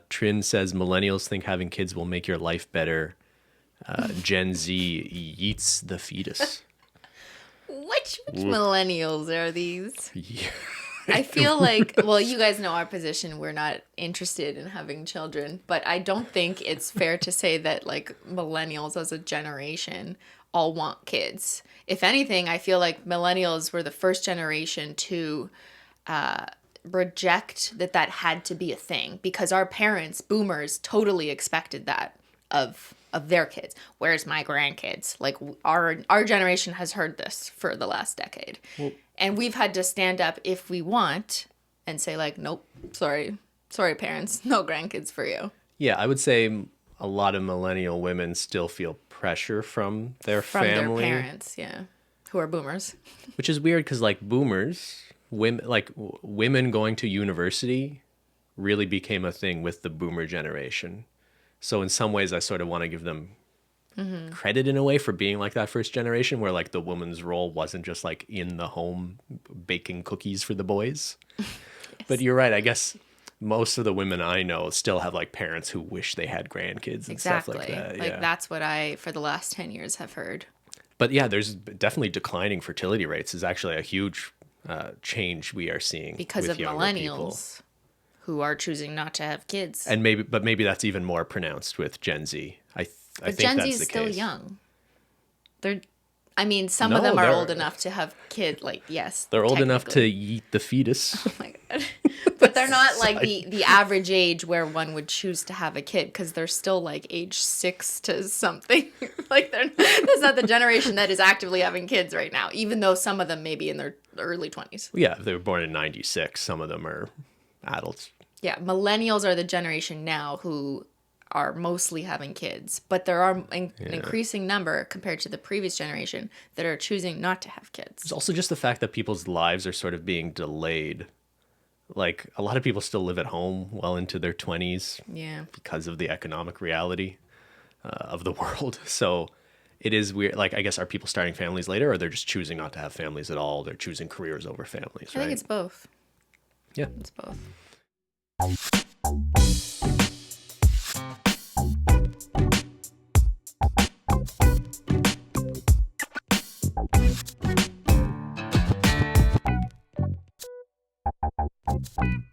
Trin says millennials think having kids will make your life better. Gen Z yeets the fetus. Which millennials are these? Yeah. I feel like, well, you guys know our position. We're not interested in having children, but I don't think it's fair to say that like millennials as a generation all want kids. If anything, I feel like millennials were the first generation to reject that had to be a thing, because our parents, boomers, totally expected that of their kids. Where's my grandkids? Like our generation has heard this for the last decade. Well, and we've had to stand up if we want and say like, nope, sorry parents, no grandkids for you. Yeah, I would say a lot of millennial women still feel pressure from their family. Their parents, yeah, who are boomers. Which is weird because like boomers, women going to university really became a thing with the boomer generation. So in some ways, I sort of want to give them credit in a way for being like that first generation, where like the woman's role wasn't just like in the home baking cookies for the boys. Yes. But you're right. I guess most of the women I know still have like parents who wish they had grandkids and stuff like that. Like that's what I, for the last 10 years, have heard. But yeah, there's definitely declining fertility rates is actually a huge change we are seeing because with of younger millennials. People. Who are choosing not to have kids. And maybe that's even more pronounced with Gen Z. I think Gen that's Z is the still case. young. Some of them are old enough to have kids. Like, yes, they're old enough to eat the fetus. Oh my god! But they're not like the average age where one would choose to have a kid, because they're still like age 6 to something. Like that's not the generation that is actively having kids right now. Even though some of them may be in their early 20s. Yeah, if they were born in '96, some of them are adults. Yeah, millennials are the generation now who are mostly having kids, but there are an increasing number compared to the previous generation that are choosing not to have kids. There's also just the fact that people's lives are sort of being delayed. Like a lot of people still live at home well into their 20s. Yeah. Because of the economic reality of the world. So it is weird. Like, I guess, are people starting families later, or they're just choosing not to have families at all? They're choosing careers over families, right? I think it's both. Yeah. It's both.